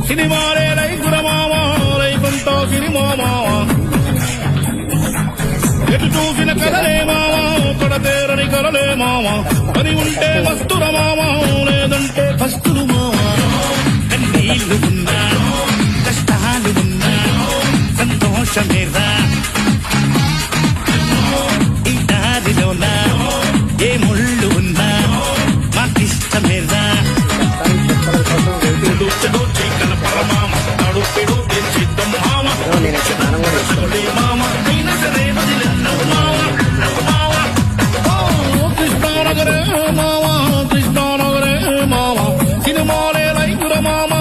సినిమాలే లైకుల మావా లైకుంటో సినిమా మావా ఎటు చూసిన కలలే మావా తొడతేరని కలలే మావా పని ఉంటే వస్తుల మావా లేదంటే కస్తులు మావా కన్నీళ్లు ఉన్నా కష్టాలు ఉన్నా సంతోషమేరా ఈ దారిలోనా ఏ ముళ్ళు ఉన్నా మాకిష్టమేరా కలపర మామ తడుపిడు తెచ్చిద్దాం మామ మామ అయినా సరే వదిలేద్దాం మామ కృష్ణానగరే మామ కృష్ణానగరే మామ సినిమాలే లైకుల మామ